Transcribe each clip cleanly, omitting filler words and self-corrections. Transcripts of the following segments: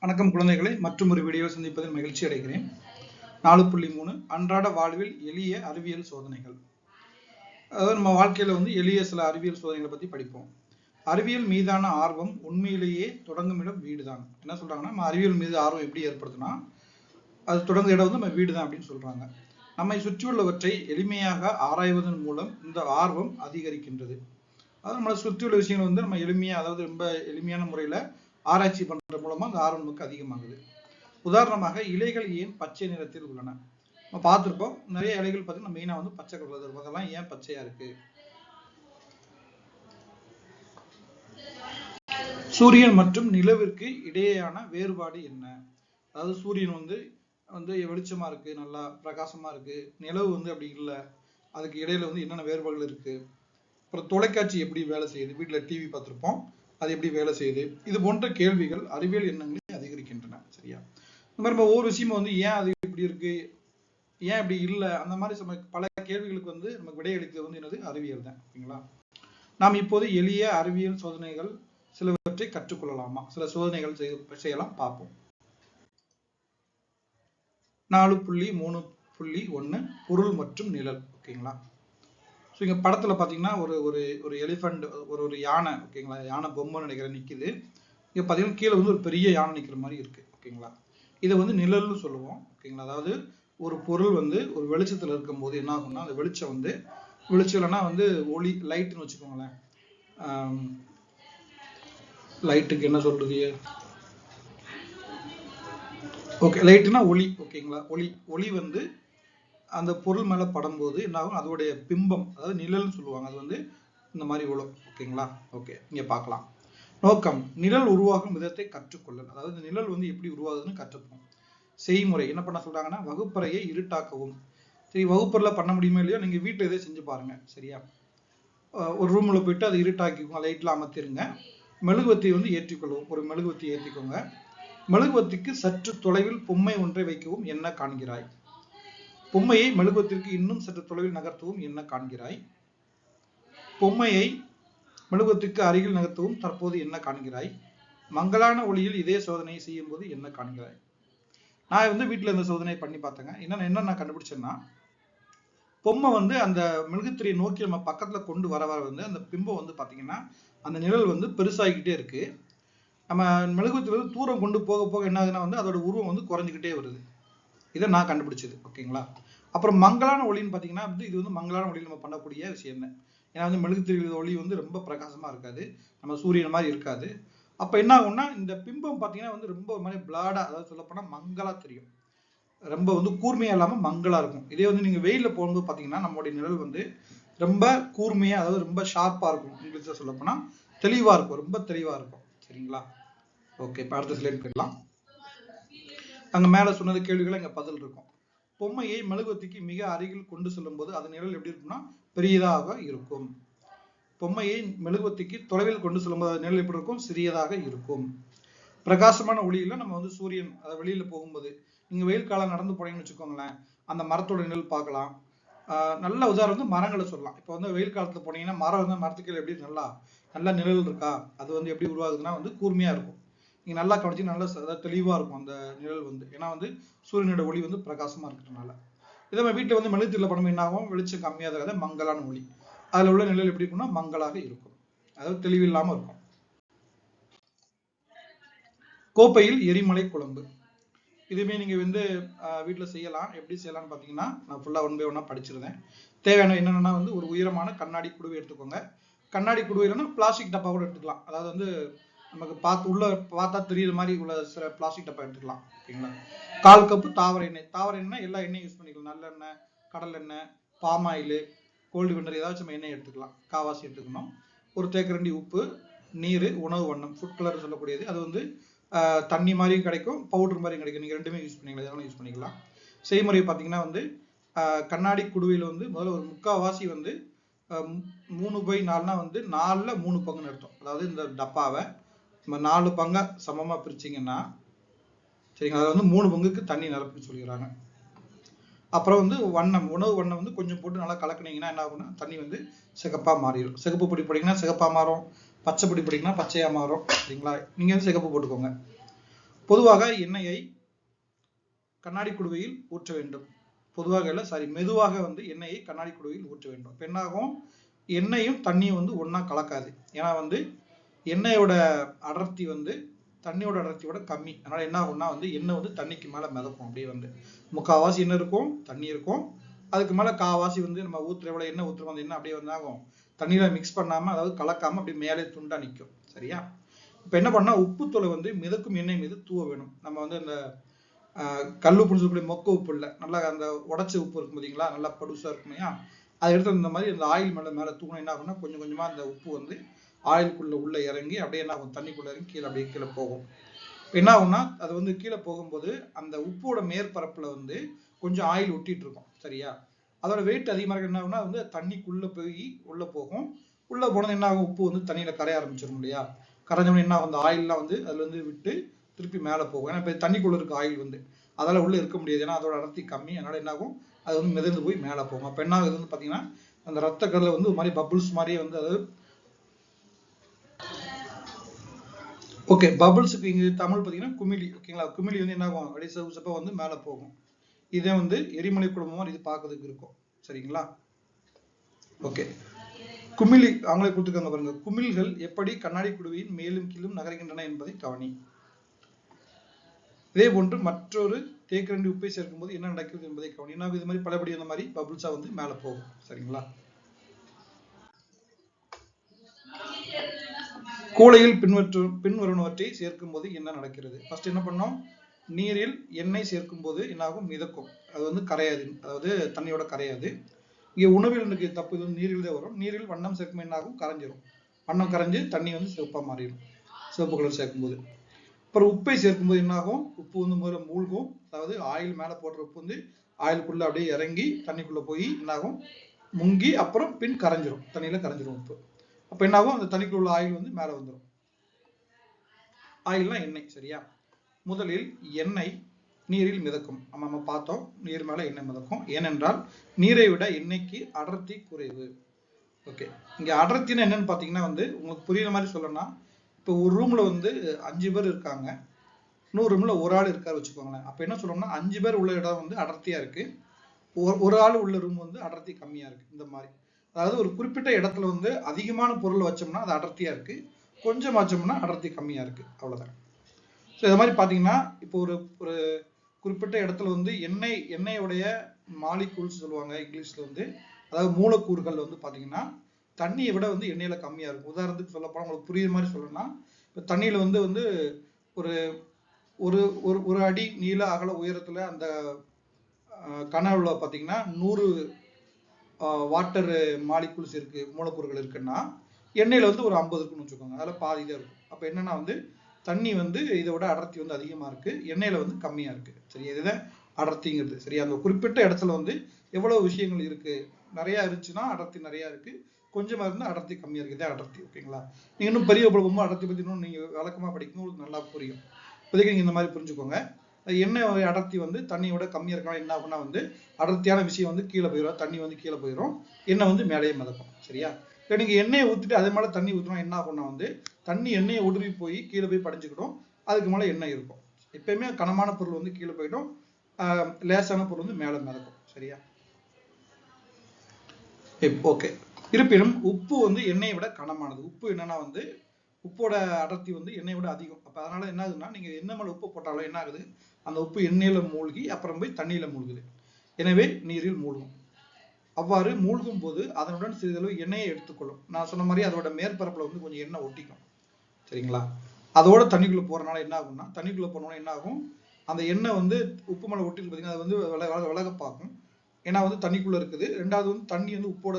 வணக்கம் குழந்தைகளை, மற்றும் ஒரு வீடியோ சந்திப்பதில் மகிழ்ச்சி அடைகிறேன். 4.3 அன்றாட வாழ்வில் எளிய அறிவியல் சோதனைகள். அதாவது நம்ம வாழ்க்கையில எளிய சில அறிவியல் சோதனைகளை பத்தி படிப்போம். அறிவியல் மீதான ஆர்வம் உண்மையிலேயே தொடங்கும் இடம் வீடுதான். என்ன சொல்றாங்கன்னா, நம்ம அறிவியல் மீது ஆர்வம் எப்படி ஏற்படுத்தினா அது தொடங்கும் இடம் நம்ம வீடுதான் அப்படின்னு சொல்றாங்க. நம்மை சுற்றியுள்ளவற்றை எளிமையாக ஆராய்வதன் மூலம் இந்த ஆர்வம் அதிகரிக்கின்றது. அதாவது நம்மளை சுற்றியுள்ள விஷயங்கள் நம்ம எளிமையா, அதாவது ரொம்ப எளிமையான முறையில ஆராய்ச்சி பண்ற மூலமா அந்த ஆர்வம் நமக்கு அதிகமாகுது. உதாரணமாக, இலைகள் ஏன் பச்சை நிறத்தில் உள்ளன? நம்ம பார்த்திருப்போம், நிறைய இலைகள் பார்த்தீங்கன்னா மெயினா பச்சை கலர்ல இருக்கும். அதெல்லாம் ஏன் பச்சையா இருக்கு? சூரியன் மற்றும் நிலவிற்கு இடையேயான வேறுபாடு என்ன? அதாவது சூரியன் வந்து வெளிச்சமா இருக்கு, நல்லா பிரகாசமா இருக்கு. நிலவு அப்படி இல்லை. அதுக்கு இடையில என்னென்ன வேறுபாடுகள் இருக்கு? அப்புறம் தொலைக்காட்சி எப்படி வேலை செய்யுது? வீட்டுல டிவி பார்த்திருப்போம், அது எப்படி வேலை செய்யுது? இது போன்ற கேள்விகள் அறிவியல் எண்ணங்களை அதிகரிக்கின்றன. சரியா? இந்த மாதிரி ஒவ்வொரு விஷயமும் ஏன் அது இப்படி இருக்கு, ஏன் இப்படி இல்லை, அந்த மாதிரி பல கேள்விகளுக்கு நமக்கு விடையளிக்கிறது என்னது? அறிவியல் தான். ஓகேங்களா? நாம் இப்போது எளிய அறிவியல் சோதனைகள் சிலவற்றை கற்றுக்கொள்ளலாமா? சில சோதனைகள் செய்யலாம், பார்ப்போம். 4.3.1 பொருள் மற்றும் நிழல். ஓகேங்களா? இங்க படத்துல பாத்தீங்கன்னா ஒரு எலிஃபண்ட், ஒரு யானை, ஓகேங்களா? யானை பொம்மை நினைக்கிறேன் நிக்குது. இங்க பாத்தீங்கன்னா கீழே ஒரு பெரிய யானை நிக்கிற மாதிரி இருக்கு. ஓகேங்களா? இதை நிழல்னு சொல்லுவோம். ஓகேங்களா? அதாவது ஒரு பொருள் ஒரு வெளிச்சத்துல இருக்கும் போது என்ன ஆகும்னா, அந்த வெளிச்சம் வெளிச்சம் இல்லைன்னா ஒளி, லைட்னு வச்சுக்கோங்களேன். லைட்டுக்கு என்ன சொல்றது? ஓகே, லைட்னா ஒளி. ஓகேங்களா? ஒளி அந்த பொருள் மேல படும்போது என்ன ஆகும்? அதோடைய பிம்பம், அதாவது நிழல்னு சொல்லுவாங்க, அது இந்த மாதிரி விழும். ஓகேங்களா? ஓகே, இங்க பார்க்கலாம். நோக்கம், நிழல் உருவாகும் விதத்தை கற்றுக்கொள்ளல். அதாவது நிழல் எப்படி உருவாகுதுன்னு கற்றுப்போம். செய்முறை என்ன பண்ண சொல்றாங்கன்னா, வகுப்பறையை இருட்டாக்கவும். சரி, வகுப்பறையில பண்ண முடியுமா இல்லையோ, நீங்க வீட்டுல இதை செஞ்சு பாருங்க. சரியா? ஒரு ரூம்ல போயிட்டு அதை இருட்டாக்கிக்கோங்க, லைட்ல அமர்த்திருங்க. மெழுகுவத்தி ஏற்றிக்கொள்வோம். ஒரு மெழுகுவத்தி ஏற்றிக்கோங்க. மெழுகுவத்திக்கு சற்று தொலைவில் பொம்மை ஒன்றை வைக்கவும். என்ன காண்கிறாய்? பொம்மையை மெழுகுவத்திற்கு இன்னும் சற்று தொலைவில் நகர்த்தவும். என்ன காண்கிறாய்? பொம்மையை மெழுகுவத்திற்கு அருகில் நகர்த்தவும். தற்போது என்ன காண்கிறாய்? மங்கலான ஒளியில் இதே சோதனையை செய்யும் போது என்ன காண்கிறாய்? நான் வீட்டுல இந்த சோதனையை பண்ணி பார்த்தேங்க. என்ன நான் கண்டுபிடிச்சேன்னா, பொம்மை அந்த மெழுகுத்திரியை நோக்கி நம்ம பக்கத்துல கொண்டு வர அந்த பிம்பம் பாத்தீங்கன்னா அந்த நிழல் பெருசாகிக்கிட்டே இருக்கு. நம்ம மெழுகுத்திரி தூரம் கொண்டு போக போக என்ன ஆகுதுன்னா அதோட உருவம் குறைஞ்சிக்கிட்டே வருது. இதை நான் கண்டுபிடிச்சது. ஓகேங்களா? அப்புறம் மங்கலான ஒளின்னு பாத்தீங்கன்னா இது மங்கலான ஒளியில் நம்ம பண்ணக்கூடிய விஷயம் தான். ஏன்னா மெழுகுத்திரி ஒளி ரொம்ப பிரகாசமா இருக்காது, நம்ம சூரியன் மாதிரி இருக்காது. அப்ப என்ன ஆகும்னா, இந்த பிம்பம் பாத்தீங்கன்னா ரொம்ப ஒரு மாதிரி பிளாடா, அதாவது சொல்ல போனா மங்களா தெரியும். ரொம்ப கூர்மையா இல்லாம மங்களா இருக்கும். இதே நீங்க வெயில்ல போகும்போது பாத்தீங்கன்னா நம்மளுடைய நிழல் ரொம்ப கூர்மையா, அதாவது ரொம்ப ஷார்ப்பா இருக்கும். இங்கிலீஷ்ல சொல்ல போனா தெளிவா இருக்கும், ரொம்ப தெளிவா இருக்கும். சரிங்களா? ஓகே, இப்ப அடுத்த ஸ்லைட் போயிடலாம். அங்க மேல சொன்னது கேள்விகளை இங்க பதில் இருக்கும். பொம்மையை மெழுகுவத்திக்கு மிக அருகில் கொண்டு செல்லும் போது அது நிழல் எப்படி இருக்கும்னா பெரியதாக இருக்கும். பொம்மையை மெழுகுவத்திக்கு தொலைவில் கொண்டு செல்லும் போது அது நிழல் எப்படி இருக்கும்? சிறியதாக இருக்கும். பிரகாசமான ஒளியில நம்ம சூரியன் வெளியில போகும்போது, நீங்க வெயில் காலம் நடந்து போனீங்கன்னு வச்சுக்கோங்களேன், அந்த மரத்தோட நிழல் பார்க்கலாம். நல்ல உதாரணம் மரங்களை சொல்லலாம். இப்போ வெயில் காலத்துல போனீங்கன்னா மரம் மரத்துக்கு எப்படி நல்லா நிழல் இருக்கா, அது எப்படி உருவாகுதுன்னா கூர்மையா இருக்கும். நீங்க நல்லா கவனிச்சு நல்லா தெளிவா இருக்கும் அந்த நிழல் ஏன்னா சூரியனோட ஒளி பிரகாசமா இருக்கிறதுனால. இதே நம்ம வீட்டுல மெழுகுத்திரியில படம் என்ன ஆகும்? வெளிச்சம் கம்மியாக இருக்காது, மங்கலான ஒளி. அதுல உள்ள நிழல் எப்படி இருக்கும்னா மங்கலாக இருக்கும், அதாவது தெளிவில்லாம இருக்கும். கோப்பையில் எரிமலை குழம்பு. இதுவுமே நீங்க வீட்டுல செய்யலாம். எப்படி செய்யலாம்னு பாத்தீங்கன்னா, நான் ஃபுல்லா 1 by 1 படிச்சிருந்தேன். தேவையான என்னன்னா ஒரு உயரமான கண்ணாடி குடுவை எடுத்துக்கோங்க. கண்ணாடி குடுவை இல்லைன்னா பிளாஸ்டிக் டப்பா கூட எடுத்துக்கலாம். அதாவது நமக்கு உள்ள பார்த்தா தெரியுற மாதிரி உள்ள சில பிளாஸ்டிக் டப்பா எடுத்துக்கலாம். ஓகேங்களா? 1/4 கப் தாவர எண்ணெய். தாவர எண்ணெய் எல்லா எண்ணெயும் யூஸ் பண்ணிக்கலாம். நல்லெண்ணெய், கடல் எண்ணெய், பாம் ஆயில், கோல்டு வின்னர், ஏதாச்சும் நம்ம எண்ணெய் எடுத்துக்கலாம். காவாசி எடுத்துக்கணும். ஒரு தேக்கரண்டி உப்பு, நீர், உணவு வண்ணம், ஃபுட் கலர் சொல்லக்கூடியது. அது தண்ணி மாதிரியும் கிடைக்கும், பவுடர் மாதிரியும் கிடைக்கும். நீங்க ரெண்டுமே யூஸ் பண்ணிக்கலாம், எதனாலும் யூஸ் பண்ணிக்கலாம். செய்முறை பார்த்தீங்கன்னா கண்ணாடி குடுவையில் முதல்ல ஒரு 3/4 3/4னா 4ல் 3 பங்குன்னு அர்த்தம். அதாவது இந்த டப்பாவை நம்ம 4 பங்கா சமமா பிரிச்சிங்கன்னா, சரிங்களா, அதில் 3 பங்குக்கு தண்ணி நிரப்பி சொல்லிடுறாங்க. அப்புறம் வண்ணம், உணவு வண்ணம் கொஞ்சம் போட்டு நல்லா கலக்குனீங்கன்னா என்ன ஆகும்னா தண்ணி சிகப்பா மாறிடும். சிகப்பு பொடி போட்டிங்கன்னா சிகப்பா மாறும், பச்சை பொடி போட்டிங்கன்னா பச்சையா மாறும். சரிங்களா? நீங்க சிகப்பு போட்டுக்கோங்க. பொதுவாக எண்ணெயை கண்ணாடி குடுவையில் ஊற்ற வேண்டும். பொதுவாக இல்ல, சாரி, மெதுவாக வந்து எண்ணெயை கண்ணாடி குடுவையில் ஊற்ற வேண்டும். என்னாகும், எண்ணெயும் தண்ணியும் வந்து ஒன்னா கலக்காது. ஏன்னா வந்து எண்ணெயோட அடர்த்தி வந்து தண்ணியோட அடர்த்தியோட கம்மி. அதனால என்ன ஆகும்னா வந்து எண்ணெய் வந்து தண்ணிக்கு மேல மிதக்கும். அப்படியே வந்து முக்கால்வாசி எண்ணெய் இருக்கும், தண்ணி இருக்கும். அதுக்கு மேல காவாசி வந்து நம்ம ஊத்துற எவ்வளவு எண்ணெய் ஊத்துறோம், அந்த எண்ணெய் அப்படியே வந்து ஆகும், தண்ணியில மிக்ஸ் பண்ணாம, அதாவது கலக்காம அப்படியே மேலே துண்டா நிற்கும். சரியா? இப்ப என்ன பண்ணா, உப்புத்தூளை வந்து மிதக்கும் எண்ணெய் மீது தூவ வேணும். நம்ம வந்து அந்த கல்லுப்புன்னு சொல்லக்கூடிய மொக்க உப்பு இல்லை, நல்லா அந்த உடச்ச உப்பு இருக்கும் பார்த்தீங்களா, நல்லா படுசா இருக்குமையா, அதை எடுத்து இந்த மாதிரி அந்த ஆயில் மேலே தூக்கணும். என்ன ஆகும்னா கொஞ்சம் கொஞ்சமா அந்த உப்பு வந்து ஆயிலுக்குள்ள உள்ள இறங்கி அப்படியே என்ன ஆகும், தண்ணிக்குள்ள இறங்கி கீழே அப்படியே கீழே போகும். என்ன ஆகும்னா அது வந்து கீழே போகும்போது அந்த உப்போட மேற்பரப்புல வந்து கொஞ்சம் ஆயில் ஒட்டிட்டு இருக்கும். சரியா? அதோட வெயிட் அதிகமாக இருக்கு. என்ன ஆகும்னா வந்து தண்ணிக்குள்ள போய் உள்ள போகும். உள்ள போனது என்ன ஆகும், உப்பு வந்து தண்ணியில கரைய ஆரம்பிச்சிடும் இல்லையா? கரைஞ்சோம்னா என்ன ஆகும், அந்த ஆயில்லாம் வந்து அதுல இருந்து விட்டு திருப்பி மேலே போகும். ஏன்னா இப்போ தண்ணிக்குள்ள இருக்க ஆயில் வந்து அதால உள்ள இருக்க முடியாது, ஏன்னா அதோட அடர்த்தி கம்மி. அதனால என்ன ஆகும், அது வந்து மிதந்து போய் மேலே போகும். அப்ப என்ன ஆகுது வந்து பாத்தீங்கன்னா, அந்த ரத்த கல்ல வந்து ஒரு மாதிரி பபுள்ஸ் மாதிரியே வந்து, அதாவது ஓகே, பபுள்ஸுக்கு இங்க தமிழ் பாத்தீங்கன்னா குமிழி. ஓகேங்களா? குமிழி வந்து என்ன ஆகும், அப்படியே சிவப்பா வந்து மேலே போகும். இதே வந்து எரிமலை குடும்பமா இது பார்க்கறதுக்கு இருக்கும். சரிங்களா? ஓகே, குமிழி அவங்களே கொடுத்துருக்காங்க பாருங்க. குமிழ்கள் எப்படி கண்ணாடி குடுவையின் மேலும் கீழும் நகர்கின்றன என்பதை கவனி. இதே போன்று மற்றொரு தேக்கரண்டி உப்பை சேர்க்கும் போது என்ன நடக்கிறது என்பதை கவனி. இது மாதிரி பலபடி அந்த மாதிரி பபுள்ஸா வந்து மேலே போகும். சரிங்களா? கூடையில் பின்வருவனவற்றை சேர்க்கும் போது என்ன நடக்கிறது? ஃபர்ஸ்ட் என்ன பண்ணோம், நீரில் எண்ணெய் சேர்க்கும் போது என்னாகும், மிதக்கும். அது வந்து கரையாது, அதாவது தண்ணியோட கரையாது. இங்கே உணவில் எனக்கு தப்பு, இது நீரில் தான் வரும். நீரில் வண்ணம் சேர்க்கும் என்ன ஆகும், கரைஞ்சிரும். வண்ணம் கரைஞ்சு தண்ணி வந்து சிவப்பா மாறிடும், சிவப்பு கலர் சேர்க்கும் போது. அப்புறம் உப்பை சேர்க்கும் போது என்ன ஆகும், உப்பு வந்து முதல்ல மூழ்கும். அதாவது ஆயில் மேலே போடுற உப்பு வந்து ஆயிலுக்குள்ள அப்படியே இறங்கி தண்ணிக்குள்ள போய் என்ன ஆகும், முங்கி அப்புறம் பின் கரைஞ்சிரும், தண்ணியில கரைஞ்சிரும் உப்பு. அப்ப என்ன ஆகும், அந்த தண்ணிக்குள்ள உள்ள ஆயில் வந்து மேலே வந்துடும். ஆயில்னா எண்ணெய். சரியா? முதலில் எண்ணெய் நீரில் மிதக்கும். நம்ம பார்த்தோம், நீர் மேல எண்ணெய் மிதக்கும். ஏனென்றால் நீரை விட எண்ணெய்க்கு அடர்த்தி குறைவு. ஓகே, இங்க அடர்த்தினா என்னன்னு பாத்தீங்கன்னா வந்து உங்களுக்கு புரியுற மாதிரி சொல்லணும்னா, இப்போ ஒரு ரூம்ல வந்து 5 பேர் இருக்காங்க, இன்னொரு ரூம்ல ஒரு ஆள் இருக்காரு வச்சுக்கோங்களேன். அப்ப என்ன சொல்லணும்னா 5 பேர் உள்ள இடம் வந்து அடர்த்தியா இருக்கு, ஒரு ஆள் உள்ள ரூம் வந்து அடர்த்தி கம்மியா இருக்கு. இந்த மாதிரி, அதாவது ஒரு குறிப்பிட்ட இடத்துல வந்து அதிகமான பொருள் வச்சோம்னா அது அடர்த்தியா இருக்கு, கொஞ்சம் வச்சோம்னா அடர்த்தி கம்மியா இருக்கு. அவ்வளவுதான். ஸோ இது மாதிரி பாத்தீங்கன்னா, இப்போ ஒரு ஒரு குறிப்பிட்ட இடத்துல வந்து எண்ணெயுடைய மாலிகூல்ஸ் சொல்லுவாங்க இங்கிலீஷ்ல வந்து, அதாவது மூலக்கூறுகள் வந்து பாத்தீங்கன்னா தண்ணியை விட வந்து எண்ணெயில கம்மியா இருக்கும். உதாரணத்துக்கு சொல்ல போனா உங்களுக்கு புரியுற மாதிரி சொல்லணும்னா, இப்போ தண்ணியில வந்து வந்து ஒரு ஒரு ஒரு அடி நீள அகல உயரத்துல அந்த கனவுல பாத்தீங்கன்னா 100 வாட்டர் மாலிகூல்ஸ் இருக்கு, மூலக்கூறுகள் இருக்குன்னா எண்ணெயில வந்து ஒரு 50 இருக்குன்னு வச்சுக்கோங்க, அதில் பாதி தான் இருக்கும். அப்ப என்னன்னா வந்து தண்ணி வந்து இதை விட அடர்த்தி வந்து அதிகமா இருக்கு, எண்ணெயில வந்து கம்மியா இருக்கு. சரி, இதுதான் அடர்த்திங்கிறது. சரி, அந்த குறிப்பிட்ட இடத்துல வந்து எவ்வளவு விஷயங்கள் இருக்கு, நிறைய இருந்துச்சுன்னா அடர்த்தி நிறைய இருக்கு, கொஞ்சமா இருந்தா அடர்த்தி கம்மியா இருக்கு. இதான் அடர்த்தி. ஓகேங்களா? நீங்க இன்னும் பெரிய போகும்போது அடர்த்தி பத்தி இன்னும் நீங்க விளக்கமா படிக்கணும், உங்களுக்கு நல்லா புரியும். இப்போதைக்கு நீங்க இந்த மாதிரி புரிஞ்சுக்கோங்க. எண்ணெய் அடர்த்தி வந்து தண்ணியோட கம்மியா இருக்கா என்ன ஆகும்னா வந்து அடர்த்தியான விஷயம் வந்து கீழே போயிடும், தண்ணி வந்து கீழே போயிடும், எண்ணெய் வந்து மேலேயே மிதக்கும். சரியா? இப்போ நீங்க எண்ணெயை ஊற்றிட்டு அது மேலே தண்ணி ஊற்றினா என்ன ஆகும்னா வந்து தண்ணி எண்ணெயை ஊடுருவி போய் கீழே போய் படிஞ்சுக்கிடும், அதுக்கு மேலே எண்ணெய் இருக்கும். எப்பயுமே கனமான பொருள் வந்து கீழே போயிடும், லேசான பொருள் வந்து மேலே மிதக்கும். சரியா? ஓகே, இருப்பினும் உப்பு வந்து எண்ணெயை விட கனமானது. உப்பு என்னன்னா வந்து உப்போட அடர்த்தி வந்து எண்ணெயை விட அதிகம். அப்ப அதனால என்ன ஆகுதுன்னா, நீங்க என்ன மேல உப்பு போட்டாலும் என்ன ஆகுது, அந்த உப்பு எண்ணெயில மூழ்கி அப்புறம் போய் தண்ணியில மூழ்குது, எனவே நீரில் மூழ்கும். அவ்வாறு மூழ்கும் போது அதனுடன் சிறிதளவு எண்ணெயை எடுத்துக்கொள்ளும். நான் சொன்ன மாதிரி அதோட மேற்பரப்புல வந்து கொஞ்சம் எண்ணெய் ஒட்டிக்கும். சரிங்களா? அதோட தண்ணிக்குள்ள போறதுனால என்ன ஆகும்னா, தண்ணிக்குள்ள போனோம்னா என்ன ஆகும், அந்த எண்ணெய் வந்து உப்பு மேல ஒட்டி பார்த்தீங்கன்னா அது வந்து விலக பார்க்கும். ஏன்னா வந்து தண்ணிக்குள்ள இருக்குது. ரெண்டாவது வந்து தண்ணி வந்து உப்போட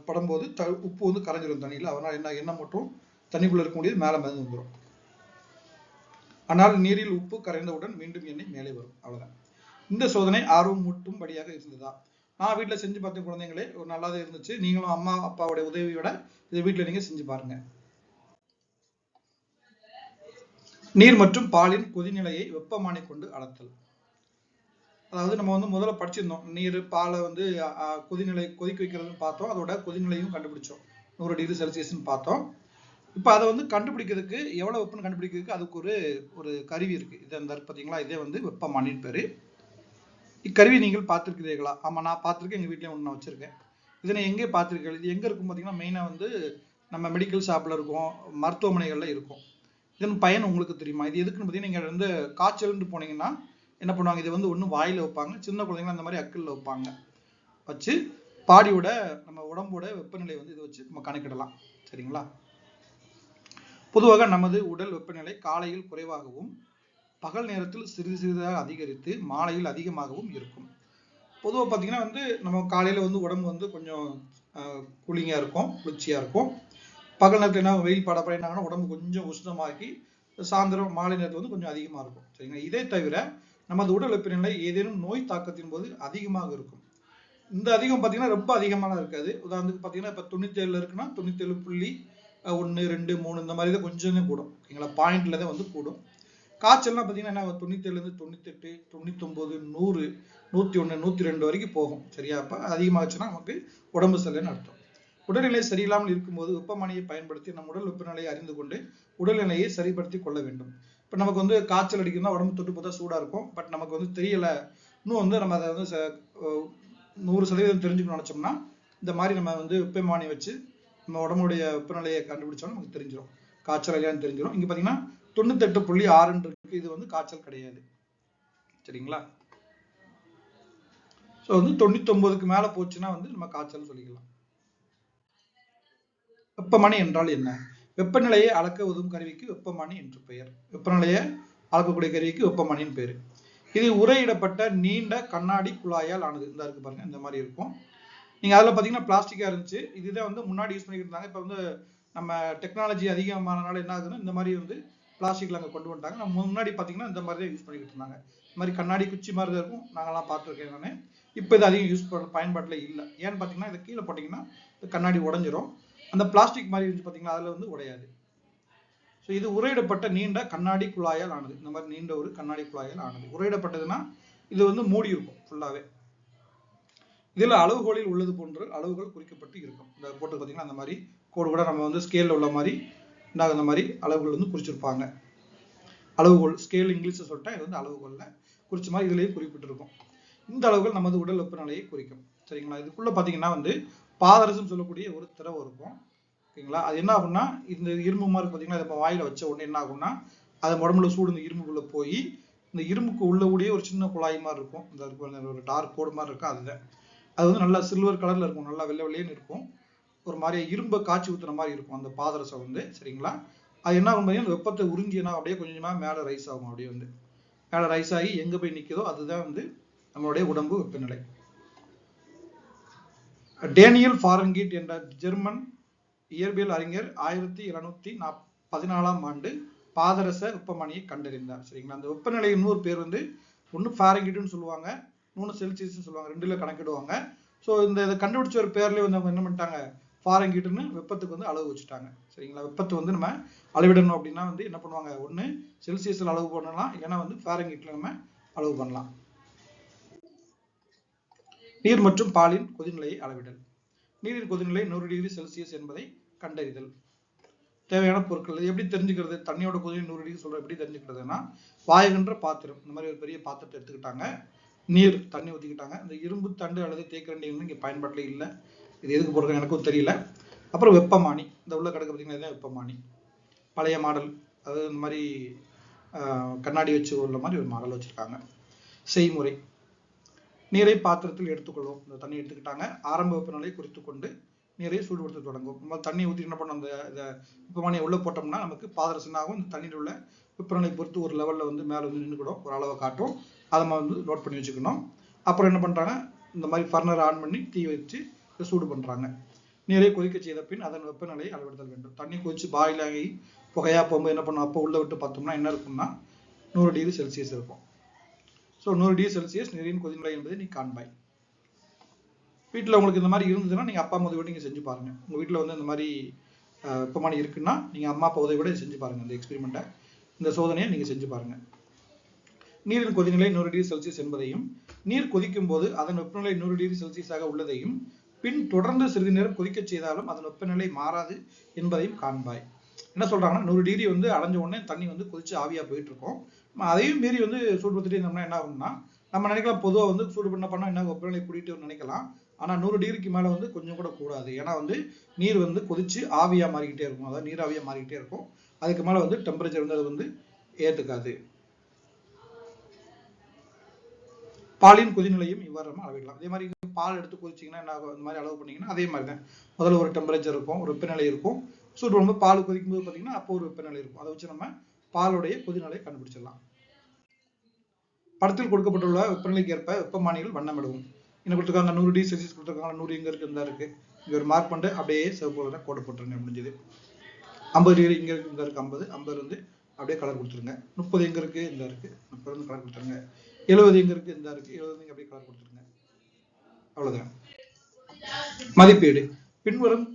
படும்போது உப்பு வந்து கரைஞ்சிடும் தண்ணியில. அதனால என்ன, எண்ணெய் மட்டும் தண்ணிக்குள்ள இருக்க முடியாது, மேல மிதந்து வந்துடும். ஆனால் நீரில் உப்பு கரைந்தவுடன் மீண்டும் எண்ணெய் மேலே வரும். அவ்வளவுதான். இந்த சோதனை ஆர்வம் மூட்டும்படியாக இருந்ததா? நான் வீட்டுல செஞ்சு பார்த்த குழந்தைங்களே, ஒரு நல்லாதான் இருந்துச்சு. நீங்களும் அம்மா அப்பாவுடைய உதவியோட இதை வீட்டுல நீங்க செஞ்சு பாருங்க. நீர் மற்றும் பாலின் கொதிநிலையை வெப்பமானி கொண்டு அளத்தல். அதாவது நம்ம வந்து முதல்ல படிச்சிருந்தோம், நீர் பாலை வந்து கொதிநிலை கொதிக்க வைக்கிறதுன்னு பார்த்தோம், அதோட கொதிநிலையும் கண்டுபிடிச்சோம், 100 டிகிரி செல்சியஸ்ன்னு பார்த்தோம். இப்போ அதை வந்து கண்டுபிடிக்கிறதுக்கு எவ்வளவு வெப்பம் கண்டுபிடிக்கிறதுக்கு அதுக்கு ஒரு கருவி இருக்கு. இது அந்த பார்த்தீங்களா, இதே வந்து வெப்பமானின்னு பேரு. இக்கருவி நீங்கள் பார்த்திருக்கிறீர்களா? ஆமா, நான் பார்த்திருக்கேன். எங்க வீட்லயும் ஒன்று வச்சிருக்கேன். இதனை எங்கே பார்த்திருக்கீர்கள்? இது எங்க இருக்கும் பார்த்தீங்கன்னா, மெயினா வந்து நம்ம மெடிக்கல் ஷாப்ல இருக்கும், மருத்துவமனைகள்ல இருக்கும். இதன் பயன் உங்களுக்கு தெரியுமா? இது எதுக்குன்னு பார்த்தீங்கன்னா, நீங்க வந்து காய்ச்சல்னு போனீங்கன்னா என்ன பண்ணுவாங்க, இது வந்து ஒன்று வாயில வைப்பாங்க, சின்ன குழந்தைங்க அந்த மாதிரி அக்கல்ல வைப்பாங்க. வச்சு பாடியோட நம்ம உடம்போட வெப்பநிலை வந்து இதை வச்சு நம்ம கணக்கிடலாம். சரிங்களா? பொதுவாக நமது உடல் வெப்பநிலை காலையில் குறைவாகவும் பகல் நேரத்தில் சிறிது சிறிதாக அதிகரித்து மாலையில் அதிகமாகவும் இருக்கும். பொதுவாக பார்த்தீங்கன்னா வந்து நம்ம காலையில் வந்து உடம்பு வந்து கொஞ்சம் கூலிங்காக இருக்கும், குளிர்ச்சியாக இருக்கும். பகல் நேரத்தில் என்ன வெயில் படப்பட என்னாங்கன்னா உடம்பு கொஞ்சம் உஷ்ணமாக்கி சாயந்தரம் மாலை நேரத்தில் வந்து கொஞ்சம் அதிகமாக இருக்கும். சரிங்களா? இதே தவிர நமது உடல் வெப்பநிலை ஏதேனும் நோய் தாக்கத்தின் போது அதிகமாக இருக்கும். இந்த அதிகம் பார்த்தீங்கன்னா ரொம்ப அதிகமாக இருக்காது. உதாரணத்துக்கு பார்த்தீங்கன்னா இப்போ 97 இருக்குன்னா 97.1 2 3 இந்த மாதிரி தான் கொஞ்சம் கூடும். ஓகேங்களா? பாயிண்ட்ல தான் வந்து கூடும். காய்ச்சல்லாம் பார்த்தீங்கன்னா 97லேருந்து 98 99 100 101 102 வரைக்கும் போகும். சரியா? அப்போ அதிகமாச்சுன்னா நமக்கு உடம்பு சரியில்லைன்னு அர்த்தம். உடல்நிலை சரியில்லாமல் இருக்கும்போது வெப்பமானியை பயன்படுத்தி நம் உடல் வெப்பநிலையை அறிந்து கொண்டு உடல்நிலையை சரிப்படுத்தி கொள்ள வேண்டும். இப்போ நமக்கு வந்து காய்ச்சல் அடிக்குதுன்னா உடம்பு தொட்டு பார்த்தா சூடாக இருக்கும். பட் நமக்கு வந்து தெரியலை, இன்னும் வந்து நம்ம அதை வந்து 100% தெரிஞ்சுக்கணும்னு நினச்சோம்னா இந்த மாதிரி நம்ம வந்து வெப்பமானி வச்சு நம்ம உடம்புடைய வெப்பநிலையை கண்டுபிடிச்சோம்னா நமக்கு தெரிஞ்சிடும் காய்ச்சல் இல்லையான்னு தெரிஞ்சிடும். இங்கே பார்த்தீங்கன்னா 98.6 இருக்கு. இது வந்து காய்ச்சல் கிடையாது. சரிங்களா? ஸோ வந்து 99க்கு மேல போச்சுன்னா வந்து நம்ம காய்ச்சல் சொல்லிக்கலாம். வெப்பமானி என்றால் என்ன? வெப்பநிலையை அளக்க உதவும் கருவிக்கு வெப்பமானி என்று பெயர். வெப்பநிலையை அளக்கக்கூடிய கருவிக்கு வெப்பமானின்னு பேரு. இது உரையிடப்பட்ட நீண்ட கண்ணாடி குழாயால் ஆனது. இந்த இருக்கு பாருங்க, இந்த மாதிரி இருக்கும். நீங்க அதில் பார்த்தீங்கன்னா பிளாஸ்டிக்கா இருந்துச்சு. இதுதான் வந்து முன்னாடி யூஸ் பண்ணிக்கிட்டு இருந்தாங்க. இப்போ வந்து நம்ம டெக்னாலஜி அதிகமானனால என்ன ஆகுதுன்னா இந்த மாதிரி வந்து பிளாஸ்டிக்ல அங்கே கொண்டு வந்துட்டாங்க. நம்ம முன்னாடி பார்த்தீங்கன்னா இந்த மாதிரி தான் யூஸ் பண்ணிக்கிட்டு இருந்தாங்க. இந்த மாதிரி கண்ணாடி குச்சி மாதிரி தான் இருக்கும். நாங்களாம் பார்த்துருக்கேன் நான். இப்போ இது அதிகம் யூஸ் பண்ண பயன்பாட்டில் இல்லை. ஏன்னு பார்த்தீங்கன்னா இதை கீழே போட்டிங்கன்னா இந்த கண்ணாடி உடஞ்சிரும். அந்த பிளாஸ்டிக் மாதிரி இருந்துச்சு பார்த்தீங்கன்னா அதில் வந்து உடையாது. ஸோ இது உரையிடப்பட்ட நீண்ட கண்ணாடி குழாயால் ஆனது. இந்த மாதிரி நீண்ட ஒரு கண்ணாடி குழாயால் ஆனது. உரையிடப்பட்டதுன்னா இது வந்து மூடி இருக்கும் ஃபுல்லாகவே. இதில் அளவுகோலில் உள்ளது போன்ற அளவுகள் குறிக்கப்பட்டு இருக்கும். இந்த போட்டு பார்த்தீங்கன்னா அந்த மாதிரி கோடு கூட நம்ம வந்து ஸ்கேலில் உள்ள மாதிரி இந்த மாதிரி அளவுகள் வந்து குறிச்சிருப்பாங்க. அளவுகோல் ஸ்கேல் இங்கிலீஷில் சொல்லிட்டேன், இது வந்து அளவுகோலில் குறிச்ச மாதிரி இதுலேயே குறிப்பிட்டிருக்கும். இந்த அளவுகள் நமது உடல் வெப்பநிலையை குறிக்கும். சரிங்களா? இதுக்குள்ள பார்த்தீங்கன்னா வந்து பாதரசம் சொல்லக்கூடிய ஒரு திரவம் இருக்கும். ஓகேங்களா? அது என்ன ஆகும்னா இந்த இரும்பு மாதிரி பார்த்தீங்கன்னா இப்போ வாயில வச்ச உடனே என்ன ஆகும்னா அது உடம்புல சூடு இந்த இரும்புக்குள்ள போய் இந்த இரும்புக்கு உள்ள கூடிய ஒரு சின்ன குழாய் மாதிரி இருக்கும். இந்த ஒரு டார்க் கோடு மாதிரி இருக்கும். அதுதான் அது வந்து நல்லா சில்வர் கலர்ல இருக்கும், நல்லா வெள்ளை வெள்ளையன்னு இருக்கும். ஒரு மாதிரி இரும்பை காய்ச்சி ஊத்துற மாதிரி இருக்கும் அந்த பாதரசம் வந்து. சரிங்களா? அது என்ன ஆகும் பார்த்தீங்கன்னா வெப்பத்தை உறிஞ்சினா அப்படியே கொஞ்சமா மேலே ரைஸ் ஆகும். அப்படியே வந்து மேலே ரைஸ் ஆகி எங்க போய் நிற்குதோ அதுதான் வந்து நம்மளுடைய உடம்பு வெப்பநிலை. டேனியல் ஃபாரன்ஹீட் என்ற ஜெர்மன் இயற்பியல் அறிஞர் 1714ஆம் ஆண்டு பாதரச வெப்பமானியை கண்டறிந்தார். சரிங்களா? அந்த வெப்பநிலை இன்னொரு பேர் வந்து ஒன்று ஃபாரன்ஹீட்னு சொல்லுவாங்க, இன்னொன்று செல்சியஸ்னு சொல்லுவாங்க. ரெண்டுல கணக்கிடுவாங்க. ஸோ இந்த இதை கண்டுபிடிச்ச ஒரு பேர்லேயே வந்து அவங்க என்ன பண்ணிட்டாங்க, ஃபாரன்ஹீட்னு வெப்பத்துக்கு வந்து அளவு வச்சுட்டாங்க. சரிங்களா? வெப்பத்தை வந்து நம்ம அளவிடணும் அப்படின்னா வந்து என்ன பண்ணுவாங்க, ஒன்று செல்சியஸில் அளவு பண்ணலாம், இல்லைன்னா வந்து ஃபாரன்ஹீட்ல நம்ம அளவு பண்ணலாம். நீர் மற்றும் பாலின் கொதிநிலையை அளவிடல். நீரின் கொதிநிலை 100 டிகிரி செல்சியஸ் என்பதை கண்டறிதல். தேவையான பொருட்கள் எப்படி தெரிஞ்சுக்கிறது, தண்ணியோட கொதிநிலை 100 டிகிரி சொல்ற எப்படி தெரிஞ்சுக்கிறதுனா வாயுகின்ற பாத்திரம், இந்த மாதிரி ஒரு பெரிய பாத்திரத்தை எடுத்துக்கிட்டாங்க, நீர் தண்ணி ஊற்றிக்கிட்டாங்க. இந்த இரும்பு தண்டு அல்லது தேக்கரண்டி வந்து இங்கே பயன்பாட்டில் இல்லை. இது எதுக்கு போடுறது எனக்கும் தெரியல. அப்புறம் வெப்பமானி, இந்த உள்ள கிடக்கு பார்த்தீங்கன்னா இதுதான் வெப்பமானி. பழைய மாடல், அதாவது இந்த மாதிரி கண்ணாடி வச்சு உள்ள மாதிரி ஒரு மாடல் வச்சுருக்காங்க. செய்முறை: நீரை பாத்திரத்தில் எடுத்துக்கொள்வோம். இந்த தண்ணி எடுத்துக்கிட்டாங்க. ஆரம்ப வெப்பநிலை குறித்து கொண்டு நீரை சூடுபடுத்த தொடங்கும். நம்ம தண்ணி ஊற்றி என்ன பண்ணோம், அந்த வெப்பமானியை உள்ள போட்டோம்னா நமக்கு பாதரசம் ஆகும். இந்த தண்ணியில் உள்ள வெப்பநிலை பொறுத்து ஒரு லெவலில் வந்து மேலே வந்து நின்றுக்கிடும், ஒரு அளவை காட்டும். அதை நம்ம வந்து நோட் பண்ணி வச்சுக்கணும். அப்புறம் என்ன பண்ணுறாங்க, இந்த மாதிரி ஃபர்னர் ஆன் பண்ணி தீ வச்சு சூடு பண்ணுறாங்க. நீரை கொதிக்க செய்த பின் அதன் வெப்பநிலையை அளவிடுதல் வேண்டும். தண்ணி கொதிச்சு பாயில் ஆகி புகையா போகும்போது என்ன பண்ணணும், அப்போ உள்ள விட்டு பார்த்தோம்னா என்ன இருக்கும்னா 100 டிகிரி செல்சியஸ் இருக்கும். ஸோ 100 டிகிரி செல்சியஸ் நீரின் கொதிநிலை என்பதை நீ காண்பாய். வீட்டில் உங்களுக்கு இந்த மாதிரி இருந்ததுன்னா நீங்கள் அப்பா அம்மா உதவியோட நீங்கள் செஞ்சு பாருங்கள். உங்கள் வீட்டில் வந்து இந்த மாதிரி வெப்பமானி இருக்குன்னா நீங்கள் அம்மா அப்பா உதவியோட செஞ்சு பாருங்கள். இந்த எக்ஸ்பெரிமெண்ட்டை, இந்த சோதனையை நீங்கள் செஞ்சு பாருங்கள். நீரின் கொதிநிலை 100 டிகிரி செல்சியஸ் என்பதையும் நீர் கொதிக்கும் போது அதன் வெப்பநிலை 100 டிகிரி செல்சியஸாக உள்ளதையும் பின் தொடர்ந்து சிறிது நேரம் கொதிக்க செய்தாலும் அதன் வெப்பநிலை மாறாது என்பதையும் காண்பாய். என்ன சொல்றாங்கன்னா 100 டிகிரி வந்து அடைஞ்ச உடனே தண்ணி வந்து கொதிச்சு ஆவியா போயிட்டு இருக்கும். அதையும் மீறி வந்து சூடுபடுத்திட்டு இருந்தோம்னா என்ன ஆகும்னா, நம்ம நினைக்கலாம் பொதுவா வந்து சூடு பண்ணா என்ன வெப்பநிலை கூட்டிட்டு நினைக்கலாம். ஆனா 100 டிகிரிக்கு மேல வந்து கொஞ்சம் கூட கூடாது. ஏன்னா வந்து நீர் வந்து கொதிச்சு ஆவியா மாறிக்கிட்டே இருக்கும். அதாவது நீராவியா மாறிக்கிட்டே இருக்கும். அதுக்கு மேல வந்து டெம்பரேச்சர் வந்து அது வந்து ஏத்துக்காது. பாலின் கொதிநிலையும் இவ்வாறு நம்ம அளவிடலாம். அதே மாதிரி பால் எடுத்து கொதிச்சிங்கன்னா என்ன ஆகும், இந்த மாதிரி அளவு பண்ணீங்கன்னா அதே மாதிரி தான். முதல்ல ஒரு டெம்பரேச்சர் இருக்கும், ஒரு வெப்பநிலை இருக்கும். சூடு பண்ணும்போது பால் கொதிக்கும் போது பார்த்தீங்கன்னா அப்போ ஒரு வெப்பநிலை இருக்கும். அதை வச்சு நம்ம பாலுடைய கொதிநிலையை கண்டுபிடிச்சிடலாம். படத்தில் கொடுக்கப்பட்டுள்ள வெப்பநிலைக்கு ஏற்ப வெப்பமானிகள் வண்ணமிடுவோம். என்ன கொடுத்துருக்காங்க, 100 டிகிரி செல்சியஸ் கொடுத்துருக்காங்க. 100 எங்க இருக்கு, இந்த இருக்கு. இங்க ஒரு மார்க் பண்ணிட்டு அப்படியே சிவப்பு கலரை கோடு போட்டுருங்க. முடிஞ்சது. 50 டிகிரி இங்க இருக்கு, இந்த இருக்கு. 50 வந்து அப்படியே கலர் கொடுத்துருங்க. 30 எங்க இருக்கு, இந்த இருக்கு. 30 வந்து கலர் கொடுத்துருங்க. 70 எங்க இருக்கு, இந்த இருக்கு. 70 அப்படியே கலர் கொடுத்துருங்க. அவ்வளவுதான். மதிப்பீடு. பின்வரும்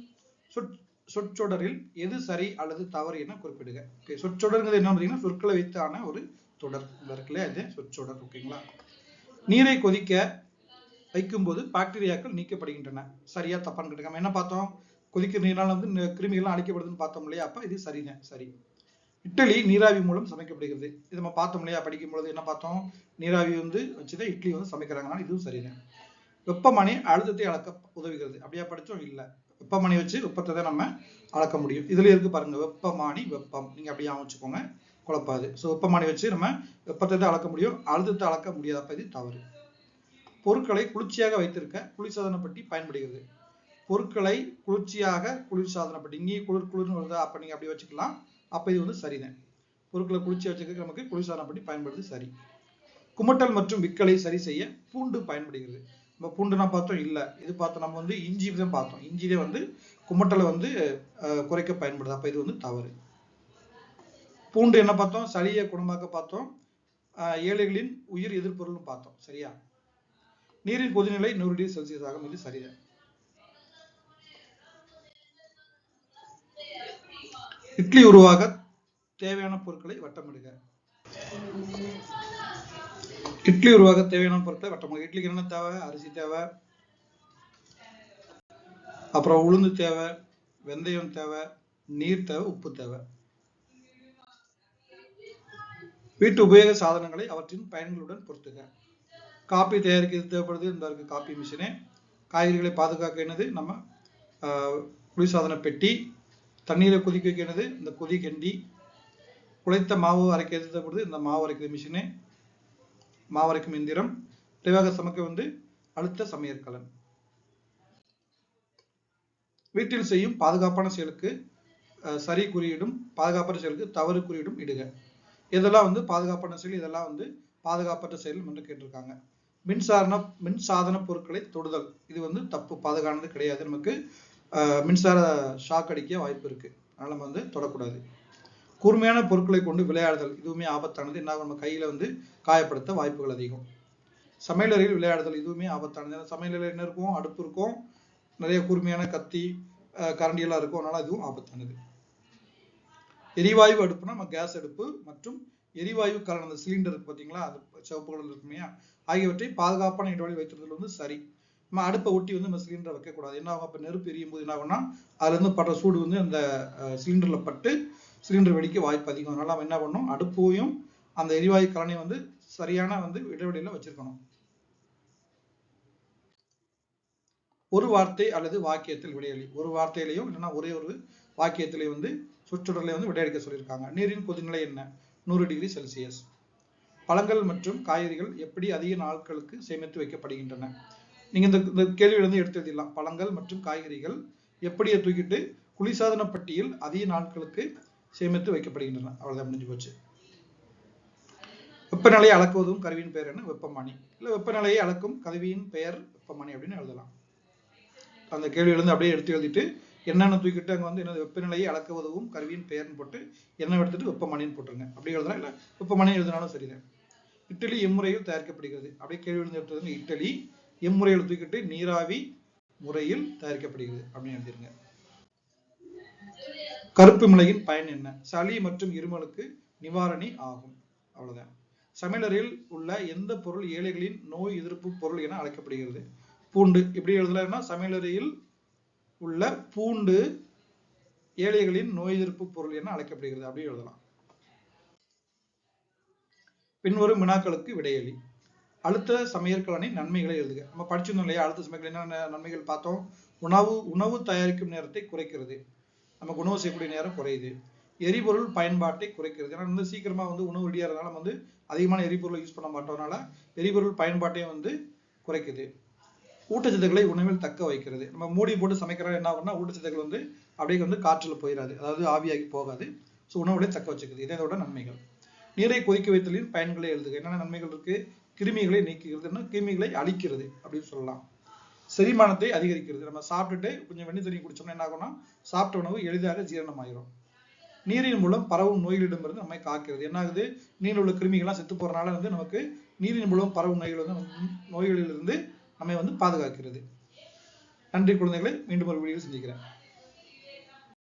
சொற்றொடரில் எது சரி அல்லது தவறு என குறிப்பிடுக. சொற்றொடர்ங்கிறது என்ன பார்த்தீங்கன்னா சொற்களை வைத்தான ஒரு தொடர். இந்த இருக்குல்ல இது சொற்றொடர். ஓகேங்களா. நீரை கொதிக்க வைக்கும் போது பாக்டீரியாக்கள் நீக்கப்படுகின்றன. சரியா தப்பான்னு கேட்டுக்காம என்ன பார்த்தோம், கொதிக்கிற நீரால் வந்து கிருமிகள்லாம் அழிக்கப்படுதுன்னு பார்த்தோம் இல்லையா. அப்ப இது சரிதான். சரி. இட்லி நீராவி மூலம் சமைக்கப்படுகிறது. இது நம்ம பார்த்தோம் இல்லையா, படிக்கும் பொழுது என்ன பார்த்தோம், நீராவி வந்து வச்சுதான் இட்லி வந்து சமைக்கிறாங்கன்னா இதுவும் சரிதான். வெப்பமானி அழுத்தத்தை அளக்க உதவுகிறது. அப்படியா படிச்சோம், இல்ல. வெப்பமானி வச்சு வெப்பத்தை தான் நம்ம அளக்க முடியும். இதுல இருக்கு பாருங்க, வெப்பமானி வெப்பம். நீங்க அப்படியே வச்சுக்கோங்க, குழப்பாது. ஸோ வெப்பமானி வச்சு நம்ம வெப்பத்தை தான் அளக்க முடியும், அழுத்தத்தை அளக்க முடியாது. அப்ப இது தவறு. பொருட்களை குளிர்ச்சியாக வைத்திருக்க குளிர்சாதன பெட்டி பயன்படுகிறது. பொருட்களை குளிர்ச்சியாக குளிர்சாதன பெட்டி, இங்கே குளிர்னு வருதா, அப்ப நீங்க அப்படி வச்சுக்கலாம். அப்ப இது வந்து சரிதான். பொருட்களை குளிர்ச்சியா வச்சுக்க நமக்கு குளிர்சாதன பெட்டி பயன்படுது. சரி. குமட்டல் மற்றும் விக்கலை சரி செய்ய பூண்டு பயன்படுகிறது. நம்ம பூண்டுனா பார்த்தோம், இல்ல. இது பார்த்தோம் நம்ம வந்து இஞ்சி தான் பார்த்தோம். இஞ்சிலே வந்து குமட்டலை வந்து குறைக்க பயன்படுது. அப்ப இது வந்து தவறு. பூண்டு என்ன பார்த்தோம், சளியை குணமாக்க பார்த்தோம், ஏழைகளின் உயிர் எதிர்ப்பொருள்னு பார்த்தோம். சரியா. நீரின் கொதிநிலை 100 டிகிரி செல்சியஸ் ஆகும். இது சரிதான். இட்லி உருவாக தேவையான பொருட்களை வட்டமிடுக. இட்லி உருவாக தேவையான பொருட்களை வட்டமிடுக. இட்லிக்கு என்ன தேவை, அரிசி தேவை, அப்புறம் உளுந்து தேவை, வெந்தயம் தேவை, நீர் தேவை, உப்பு தேவை. வீட்டு உபயோக சாதனங்களை அவற்றின் பயன்களுடன் பொறுத்துக. காப்பி தயாரிக்கிறது தேவைப்படுது, இந்த இருக்கு காப்பி மிஷினு. காய்கறிகளை பாதுகாக்க என்னது, நம்ம குளிர்சாதன பெட்டி. தண்ணீரை கொதிக்க வைக்கிறது இந்த கொதிகண்டி. குழைத்த மாவு அரைக்கிறது தேவைப்படுது, இந்த மாவு அரைக்கிற மிஷினு, மாவு அரைக்கும் எந்திரம். விரைவாக சமைக்க வந்து அழுத்த சமையற்கலன். வீட்டில் செய்யும் பாதுகாப்பான செயலுக்கு சரி குறியீடும் பாதுகாப்பான செயலுக்கு தவறு குறியீடும் இடுக. இதெல்லாம் வந்து பாதுகாப்பான செயல், இதெல்லாம் வந்து பாதுகாப்பற்ற செயல் என்று கேட்டிருக்காங்க. மின்சாதன பொருட்களை தொடுதல், இது வந்து தப்பு, பாதுகானது கிடையாது. நமக்கு மின்சார ஷாக் அடிக்க வாய்ப்பு இருக்கு, அதனால நம்ம வந்து தொடக்கூடாது. கூர்மையான பொருட்களை கொண்டு விளையாடுதல், இதுவுமே ஆபத்தானது. என்ன, நம்ம கையில வந்து காயப்படுத்த வாய்ப்புகள் அதிகம். சமையலறையில் விளையாடுதல், இதுவுமே ஆபத்தானது. சமையலறையில் என்ன இருக்கும், அடுப்பு இருக்கும், நிறைய கூர்மையான கத்தி கரண்டி எல்லாம் இருக்கும், அதனால இதுவும் ஆபத்தானது. எரிவாயு அடுப்புனா நம்ம கேஸ் அடுப்பு மற்றும் எரிவாயு கலந்த சிலிண்டர் இருக்கு பார்த்தீங்களா, அது சிவப்பு கலர்ல இருக்குமே, ஆகியவற்றை பாதுகாப்பான இடைவெளி வைத்திருந்தல் வந்து சரி. நம்ம அடுப்பை ஒட்டி வந்து நம்ம சிலிண்டரை வைக்கக்கூடாது. என்ன ஆகும், அப்போ நெருப்பு எரியும் போது என்ன ஆகும்னா அதுல இருந்து படுற சூடு வந்து அந்த சிலிண்டர்ல பட்டு சிலிண்டர் வெடிக்க வாய்ப்பு அதிகம். அதனால நம்ம என்ன பண்ணணும், அடுப்பையும் அந்த எரிவாயு கலனையும் வந்து சரியான வந்து இடைவெளியில வச்சிருக்கணும். ஒரு வார்த்தை அல்லது வாக்கியத்தில் விடையளி. ஒரு வார்த்தையிலையும் இல்லைன்னா ஒரே ஒரு வாக்கியத்திலையும் வந்து சொற்றொடர்களை வந்து விடையளிக்க சொல்லியிருக்காங்க. நீரின் கொதிநிலை என்ன, 100 டிகிரி செல்சியஸ். பழங்கள் மற்றும் காய்கறிகள் எப்படி அதிக நாட்களுக்கு சேமித்து வைக்கப்படுகின்றன. நீங்க இந்த கேள்வியில இருந்து எடுத்து எழுதிடலாம். பழங்கள் மற்றும் காய்கறிகள் எப்படியை தூக்கிட்டு குளிர்சாதன பட்டியில் அதிக நாட்களுக்கு சேமித்து வைக்கப்படுகின்றன. அவ்வளவுதான், முடிஞ்சு போச்சு. வெப்பநிலையை அளக்குவதும் கருவியின் பெயர் என்ன, வெப்பமானி. இல்ல வெப்பநிலையை அளக்கும் கருவியின் பெயர் வெப்பமானி அப்படின்னு எழுதலாம். அந்த கேள்வியிலிருந்து அப்படியே எடுத்து எழுதிட்டு என்னென்ன தூக்கிட்டு அங்கே வந்து என்ன வெப்பநிலையை அளக்க உதவும் கருவியின் பெயர்னு போட்டு என்ன எடுத்துட்டு வெப்பமானின்னு போட்டுருங்க. அப்படி எழுதலாம், இல்லை வெப்பமானி எழுதினாலும் சரிதான். இட்லி எம்முறையில் தயாரிக்கப்படுகிறது. அப்படியே கேள்வி எழுந்து எடுத்ததுங்க, இட்லி எம்முறையில் தூக்கிட்டு நீராவி முறையில் தயாரிக்கப்படுகிறது அப்படின்னு எழுதிருங்க. கருப்பு மிளகின் பயன் என்ன, சளி மற்றும் இருமலுக்கு நிவாரணி ஆகும். அவ்வளவுதான். சமையலறையில் உள்ள எந்த பொருள் ஏழைகளின் நோய் எதிர்ப்பு பொருள் என அழைக்கப்படுகிறது, பூண்டு. இப்படி எழுதலாம்னா சமையலறையில் உள்ள பூண்டு ஏழைகளின் நோய் எதிர்ப்பு பொருள் என அழைக்கப்படுகிறது அப்படி எழுதலாம். பின்வரும் வினாக்களுக்கு விடையளி. அழுத்த சமையற்கலனின் நன்மைகளை எழுதுக. நம்ம படிச்சிருந்தோம் இல்லையா, அழுத்த சமையல் என்ன நன்மைகள் பார்த்தோம். உணவு தயாரிக்கும் நேரத்தை குறைக்கிறது. நமக்கு உணவு செய்யக்கூடிய நேரம் குறையுது. எரிபொருள் பயன்பாட்டை குறைக்கிறது. ஏன்னா வந்து சீக்கிரமா வந்து உணவு ரெடியாகிறதுனால நம்ம வந்து அதிகமான எரிபொருளை யூஸ் பண்ண மாட்டோம்னால எரிபொருள் பயன்பாட்டையும் வந்து குறைக்குது. ஊட்டச்சத்துக்களை உணவில் தக்க வைக்கிறது. நம்ம மூடி போட்டு சமைக்கிறோம், என்ன ஆகும்னா ஊட்டச்சத்துக்கள் வந்து அப்படியே வந்து காற்றுல போயிடாது, அதாவது ஆவியாகி போகாது. ஸோ உணவுகளை தக்க வச்சுக்குது. இதோட நன்மைகள். நீரை கொதிக்க வைத்தலின் பயன்களை எழுதுக. என்னென்ன நன்மைகள் இருக்கு? கிருமிகளை நீக்குகிறது, கிருமிகளை அழிக்கிறது அப்படின்னு சொல்லலாம். செரிமானத்தை அதிகரிக்கிறது. நம்ம சாப்பிட்டுட்டு கொஞ்சம் வெந்நீர் தண்ணி குடிச்சோம்னா என்ன ஆகும்னா சாப்பிட்ட உணவு எளிதாக ஜீரணம் ஆகிரும். நீரின் மூலம் பரவும் நோய்களிடமிருந்து நம்மை காக்கிறது. என்ன ஆகுது? நீரில் உள்ள கிருமிகள்லாம் செத்து போறதுனால வந்து நமக்கு நீரின் மூலம் பரவும் நோய்களிலிருந்து நம்மை வந்து பாதுகாக்கிறது. நன்றி குழந்தைகளை, மீண்டும் ஒரு வீடியோவில் சந்திக்கிறேன்.